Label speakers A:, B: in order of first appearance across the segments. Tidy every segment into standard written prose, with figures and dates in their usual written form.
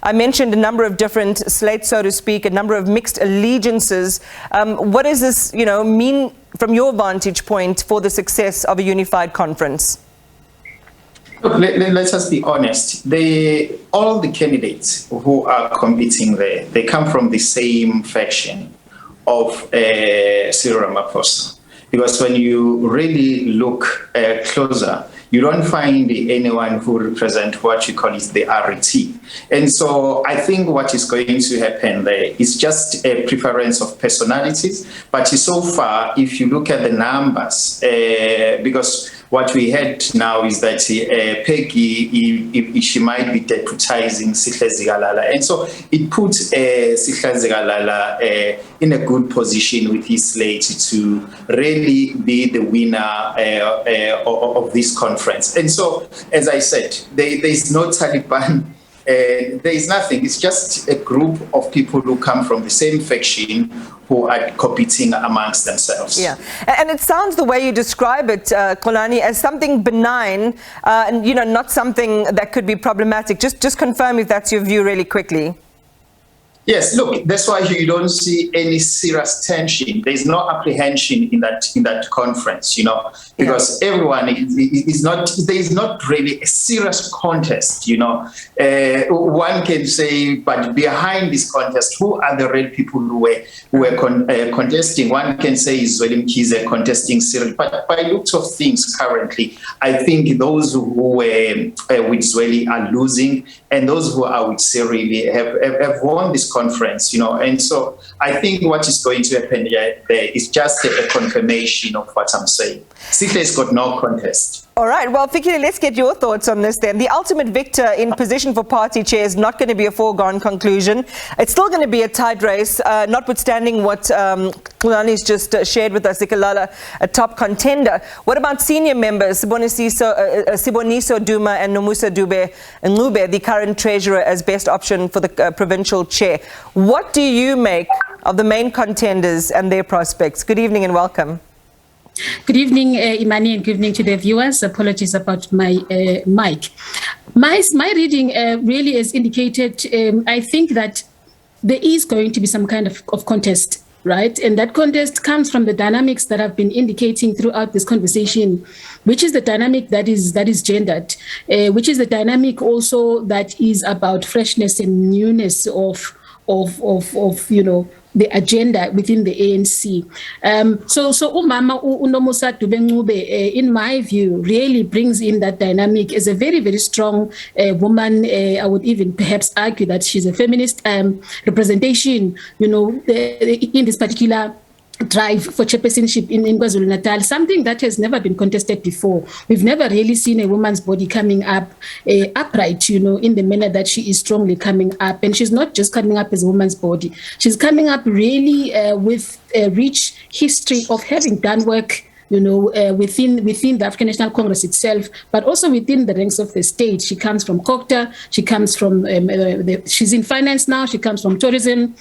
A: I mentioned a number of different slates, so to speak, a number of mixed allegiances. What does this, mean from your vantage point for the success of a unified conference?
B: Look, let's just be honest. All the candidates who are competing there, they come from the same faction of Cyril Ramaphosa. Because when you really look closer, you don't find anyone who represents what you call is the RET. And so I think what is going to happen there is just a preference of personalities. But so far, if you look at the numbers, because what we had now is that Peggy, she might be deputizing Sihle Zikalala. And so it puts Sihle Zikalala in a good position with his slate to really be the winner of this conference. And so, as I said, there is no Taliban. There is nothing. It's just a group of people who come from the same faction who are competing amongst themselves.
A: Yeah, and it sounds the way you describe it, Xolani, as something benign, and not something that could be problematic. Just confirm if that's your view really quickly.
B: Yes, look, that's why you don't see any serious tension. There's no apprehension in that conference, because everyone is not. There is not really a serious contest, One can say, but behind this contest, who are the real people who were contesting? One can say is Vilakazi contesting Cyril, but by looks of things currently, I think those who were with Zweli are losing, and those who are with Cyril have won this conference, and so I think what is going to happen there is just a confirmation of what I'm saying. Sihle's got no contest.
A: All right, well, Fikile, let's get your thoughts on this then. The ultimate victor in position for party chair is not going to be a foregone conclusion. It's still going to be a tight race, notwithstanding what Xolani's just shared with us, Zikalala, a top contender. What about senior members, Siboniso Duma and Nomusa Dube, the current treasurer, as best option for the provincial chair? What do you make of the main contenders and their prospects? Good evening and welcome.
C: Good evening, Imani, and good evening to the viewers. Apologies about my mic. My reading really has indicated, I think that there is going to be some kind of contest, right? And that contest comes from the dynamics that I've been indicating throughout this conversation, which is the dynamic that is gendered, which is the dynamic also that is about freshness and newness of the agenda within the ANC. So Umama Nomusa Dube, in my view, really brings in that dynamic as a very, very strong woman. I would even perhaps argue that she's a feminist representation, in this particular drive for chairpersonship in KwaZulu-Natal, something that has never been contested before. We've never really seen a woman's body coming up upright, in the manner that she is strongly coming up. And she's not just coming up as a woman's body. She's coming up really with a rich history of having done work within the African National Congress itself, but also within the ranks of the state. She comes from COCTA, she comes from, she's in finance now, she comes from tourism,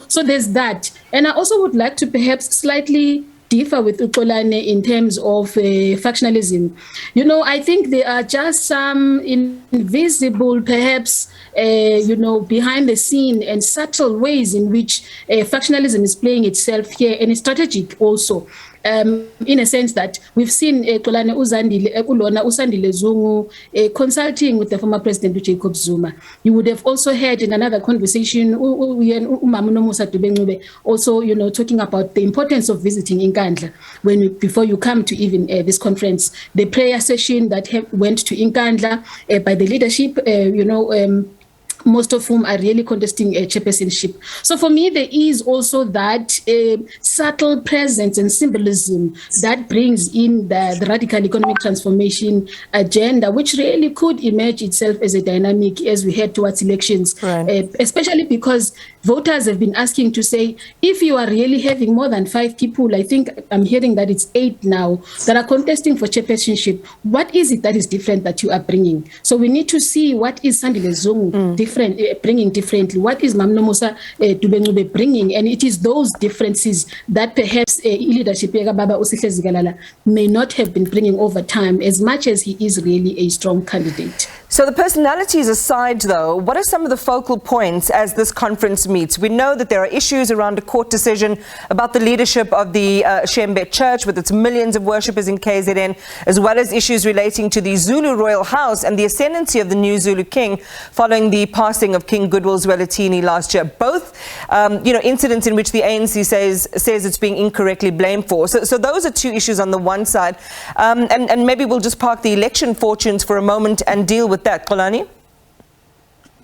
C: so there's that. And I also would like to perhaps slightly differ with Xolani in terms of factionalism. I think there are just some invisible, perhaps, behind the scene and subtle ways in which factionalism is playing itself here, and it's strategic also. In a sense that we've seen Xolani Usandile Zungu consulting with the former president Jacob Zuma. You would have also heard in another conversation also, talking about the importance of visiting Nkandla before you come to even this conference. The prayer session that went to Nkandla by the leadership, most of whom are really contesting chairpersonship. So for me, there is also that subtle presence and symbolism that brings in the radical economic transformation agenda, which really could emerge itself as a dynamic as we head towards elections, right. Especially because voters have been asking to say, if you are really having more than 5 people, I think I'm hearing that it's 8 now, that are contesting for chairpersonship, what is it that is different that you are bringing? So we need to see what is Sandile Zungu bringing differently, what is Nomusa Dube bringing, and it is those differences that perhaps leadership may not have been bringing over time, as much as he is really a strong candidate.
A: So the personalities aside, though, what are some of the focal points as this conference meets? We know that there are issues around a court decision about the leadership of the Shembe Church with its millions of worshippers in KZN, as well as issues relating to the Zulu royal house and the ascendancy of the new Zulu king following the passing of King Goodwill Zwelithini last year. Both, incidents in which the ANC says it's being incorrectly blamed for. So those are two issues on the one side. And maybe we'll just park the election fortunes for a moment and deal with that. Xolani?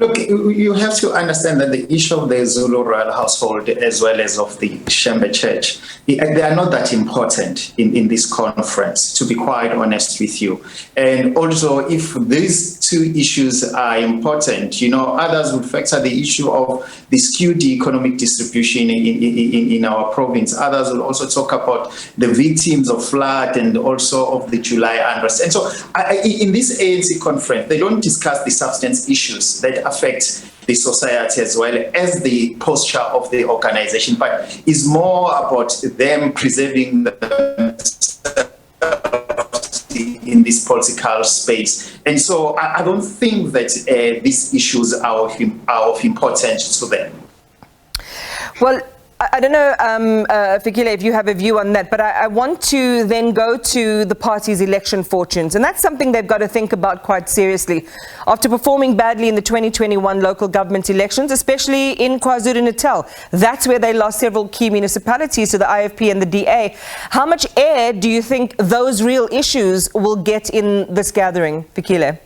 B: Look, you have to understand that the issue of the Zulu royal household as well as of the Shembe Church, they are not that important in this conference, to be quite honest with you. And also, if these two issues are important, others would factor the issue of the skewed economic distribution in our province. Others will also talk about the victims of flood and also of the July unrest. And so in this ANC conference, they don't discuss the substance issues that affect the society as well as the posture of the organization, but is more about them preserving in this political space. And so I don't think that these issues are of importance to them.
A: Well, I don't know, Fikile, if you have a view on that, but I want to then go to the party's election fortunes. And that's something they've got to think about quite seriously. After performing badly in the 2021 local government elections, especially in KwaZulu-Natal, that's where they lost several key municipalities to the IFP and the DA. How much air do you think those real issues will get in this gathering, Fikile?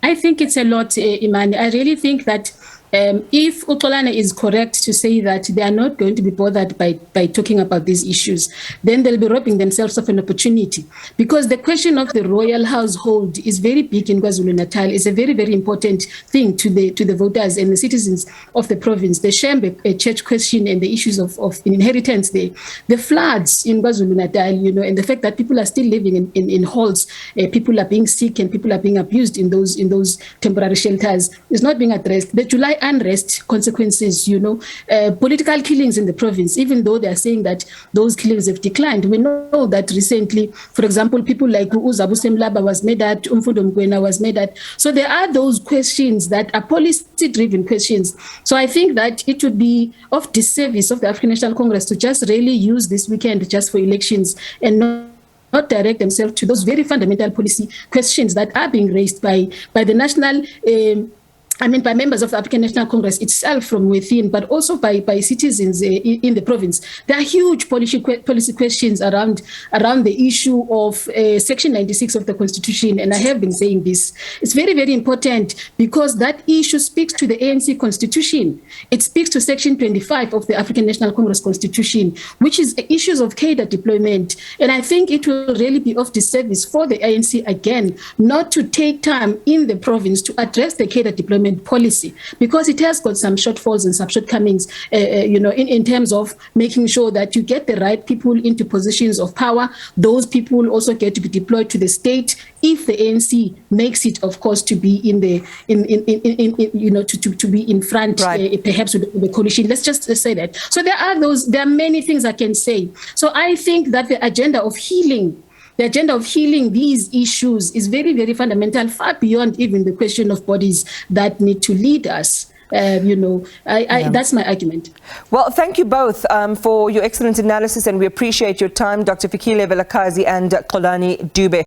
C: I think it's a lot, Imani. I really think that if Xolani is correct to say that they are not going to be bothered by talking about these issues, then they'll be robbing themselves of an opportunity. Because the question of the royal household is very big in KwaZulu-Natal. It's a very, very important thing to the voters and the citizens of the province. The Shembe church question and the issues of inheritance there. The floods in KwaZulu-Natal, and the fact that people are still living in halls, people are being sick and people are being abused in those temporary shelters is not being addressed. The July unrest consequences, political killings in the province, even though they are saying that those killings have declined. We know that recently, for example, people like Uzabu Semlaba was made at, Umfundo Mkwena was made at. So there are those questions that are policy-driven questions. So I think that it would be of disservice of the African National Congress to just really use this weekend just for elections and not direct themselves to those very fundamental policy questions that are being raised by the national by members of the African National Congress itself from within, but also by citizens in the province. There are huge policy questions around the issue of Section 96 of the Constitution, and I have been saying this. It's very, very important because that issue speaks to the ANC Constitution. It speaks to Section 25 of the African National Congress Constitution, which is issues of cadre deployment. And I think it will really be of disservice for the ANC, again, not to take time in the province to address the cadre deployment policy, because it has got some shortfalls and some shortcomings, in terms of making sure that you get the right people into positions of power. Those people also get to be deployed to the state if the ANC makes it, of course, to be to be in front, right, perhaps with the coalition. Let's just say that. So there are many things I can say. So I think that the agenda of healing these issues is very, very fundamental, far beyond even the question of bodies that need to lead us. That's my argument.
A: Well, thank you both for your excellent analysis, and we appreciate your time, Dr. Fikile, Vilakazi and Xolani Dube.